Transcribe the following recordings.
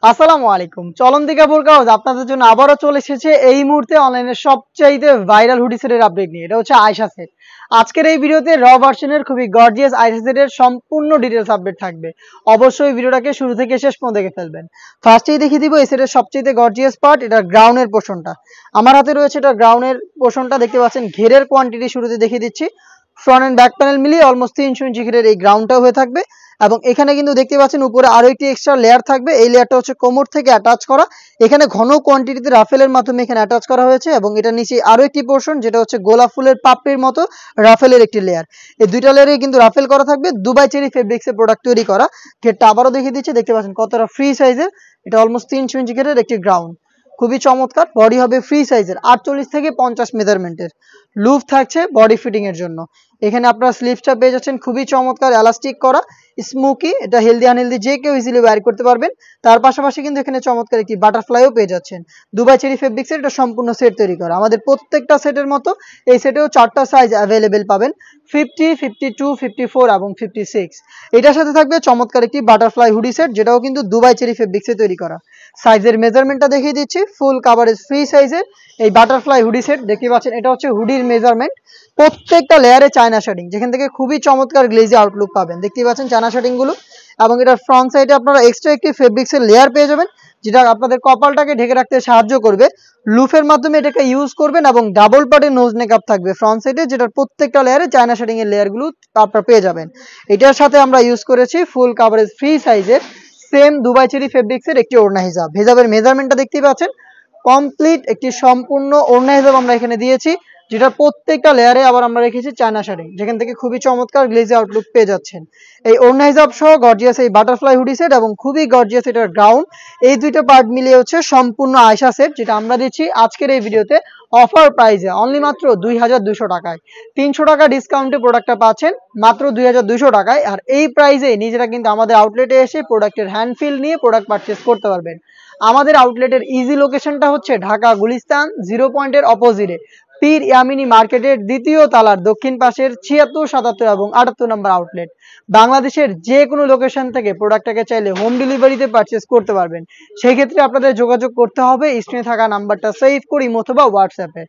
আসসালামু আলাইকুম। চলন্তি কাপড় কাগজ আপনাদের জন্য আবারও চলে এসেছে এই মুহূর্তে অনলাইনে সবচাইতে ভাইরাল হুডি সেটের আপডেট নিয়ে। এটা হচ্ছে আয়েশা সেট। আজকের এই ভিডিওতে র ভার্সনের খুবই গর্জিয়াস আয়েশা সেটের সম্পূর্ণ ডিটেইলস আপডেট থাকবে। অবশ্যই ভিডিওটাকে শুরু থেকে শেষ পর্যন্ত দেখে ফেলবেন। ফার্স্টেই দেখিয়ে দিব এই সেটের সবচাইতে গর্জিয়াস পার্ট, এটা গ্রাউন্ডের পোর্শনটা। আমার হাতে রয়েছে এটা গ্রাউন্ডের পোর্শনটা, দেখতে পাচ্ছেন। ঘেরের কোয়ান্টিটি শুরুতে দেখিয়ে দিচ্ছি। ফ্রন্ট এন্ড ব্যাক প্যানেল মিলিয়ে অলমোস্ট 300 ইঞ্চি ঘেরের এই গ্রাউন্ডটাও হয়ে থাকবে। এবং এখানে কিন্তু দেখতে পাচ্ছেন উপরে আরো একটি এক্সট্রা লেয়ার থাকবে। এই লেয়ারটা হচ্ছে কোমর থেকে অ্যাটাচ করা। এখানে ঘন কোয়ান্টিটিতে রাফেলের মাধ্যমে এখানে অ্যাটাচ করা হয়েছে এবং এটা নিচে আরো একটি পোর্শন যেটা হচ্ছে গোলাপ ফুলের পাপড়ির মতো রাফেলের একটি লেয়ার। এই দুইটা লেয়ারে কিন্তু রাফেল করা থাকবে। দুবাই চেরি ফেব্রিক্সের প্রোডাক্ট তৈরি করা। ঘেরটা আবারও দেখিয়ে দিচ্ছে, দেখতে পাচ্ছেন কতটা ফ্রি সাইজের। এটা অলমোস্ট 300 ইঞ্চি ঘেরের একটি গ্রাউন্ড, খুবই চমৎকার। বডি হবে ফ্রি সাইজের 48 থেকে 50 মেজারমেন্টের। লুপ থাকছে বডি ফিটিং এর জন্য। এখানে আপনারা স্লিভসটা পেয়ে যাচ্ছেন খুবই চমৎকার এলাস্টিক করা, স্মোকি। এটা হেলদি আনহেলদি যে কেউ ইজিলি ওয়্যার করতে পারবেন। তার পাশাপাশি কিন্তু এখানে চমৎকার একটি বাটারফ্লাইও পেয়ে যাচ্ছেন। দুবাই চেরি ফেব্রিক্সের এটা সম্পূর্ণ সেট তৈরি করা। আমাদের প্রত্যেকটা সেটের মতো এই সেটেও 4টা সাইজ অ্যাভেলেবেল পাবেন, 50, 52, 54 এবং 56। এটার সাথে থাকবে চমৎকার একটি বাটারফ্লাই হুডি সেট, যেটাও কিন্তু দুবাই চেরি ফেব্রিক্সে তৈরি করা। সাইজের মেজারমেন্টটা দেখিয়ে দিচ্ছি, ফুল কাভারেজ ফ্রি সাইজের এই বাটারফ্লাই হুডি সেট। দেখতে পাচ্ছেন এটা হচ্ছে হুডির মেজারমেন্ট। প্রত্যেকটা লেয়ারে চায়না শেডিং, যেখান থেকে খুবই চমৎকার গ্লেজি আউটলুক পাবেন। দেখতে পাচ্ছেন চায়না শেডিং গুলো। এবং এটা ফ্রন্ট সাইডে আপনারা এক্সট্রা একটি ফেব্রিক্সের লেয়ার পেয়ে যাবেন, যেটা আপনাদের কপালটাকে ঢেকে রাখতে সাহায্য করবে। লুফের মাধ্যমে এটাকে ইউজ করবেন এবং ডাবল পার্টের নোজ মেকআপ থাকবে ফ্রন্ট সাইডে, যেটার প্রত্যেকটা লেয়ারে চায়না শেডিং এর লেয়ারগুলো আপনারা পেয়ে যাবেন। এটার সাথে আমরা ইউজ করেছি ফুল কাভারেজ ফ্রি সাইজের সেম দুবাই চেরি ফেব্রিক্সের একটি ওড়না হিজাব। হিজাবের মেজারমেন্টটা দেখতেই পাচ্ছেন, কমপ্লিট একটি সম্পূর্ণ ওড়না হিজাব আমরা এখানে দিয়েছি, যেটা প্রত্যেকটা লেয়ারে আবার আমরা রেখেছি চায়না শেডিং, যেখান থেকে খুবই চমৎকার গ্লেজি আউটলুক পেয়ে যাচ্ছেন। এই ওড়না হিজাব সহ গর্জিয়াস এই বাটারফ্লাই হুডি সেট এবং খুবই গর্জিয়াস এটার গ্রাউন্ড, এই দুইটা পার্ট মিলিয়ে হচ্ছে সম্পূর্ণ আয়েশা সেট, যেটা আমরা দিচ্ছি আজকের এই ভিডিওতে অফার প্রাইসে অনলি মাত্র 2200 টাকায়। 300 টাকা ডিসকাউন্টে প্রোডাক্টটা পাচ্ছেন মাত্র 2200 টাকায়। আর এই প্রাইসে নিজেরা কিন্তু আমাদের আউটলেটে এসে প্রোডাক্টের হ্যান্ড ফিল নিয়ে প্রোডাক্ট পারচেস করতে পারবেন। আমাদের আউটলেটের ইজি লোকেশনটা হচ্ছে ঢাকা গুলিস্তান 0 পয়েন্টের অপোজিটে পীর ইয়ামিনী মার্কেটের দ্বিতীয় তালার দক্ষিণ পাশের 76, 77 এবং 78 নম্বর আউটলেট। বাংলাদেশের যে কোনো লোকেশন থেকে প্রোডাক্টটাকে চাইলে হোম ডেলিভারিতে পারচেস করতে পারবেন। সেই ক্ষেত্রে আপনাদের যোগাযোগ করতে হবে স্ক্রিনে থাকা নাম্বারটা সেভ করে ইমো অথবা হোয়াটসঅ্যাপে।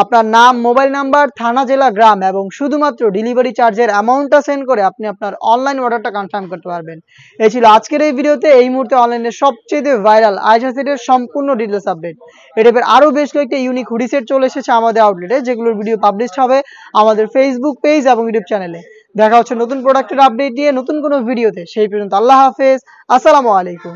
আপনার নাম, মোবাইল নাম্বার, থানা, জেলা, গ্রাম এবং শুধুমাত্র ডেলিভারি চার্জের অ্যামাউন্টটা সেন্ড করে আপনি আপনার অনলাইন অর্ডারটা কনফার্ম করতে পারবেন। এই ছিল আজকের এই ভিডিওতে এই মুহূর্তে অনলাইনে সবচেয়ে ভাইরাল আয়েশা সেটের সম্পূর্ণ ডিটেইলস আপডেট। এটার আরো বেশ কয়েকটা ইউনিক হুডি সেট চলে এসেছে আমাদের আউটলেটে, যেগুলোর ভিডিও পাবলিশড হবে আমাদের ফেসবুক পেজ এবং ইউটিউব চ্যানেলে। দেখা হচ্ছে নতুন প্রোডাক্টের আপডেট নিয়ে নতুন কোনো ভিডিওতে। সেই পর্যন্ত আল্লাহ হাফেজ, আসসালামু আলাইকুম।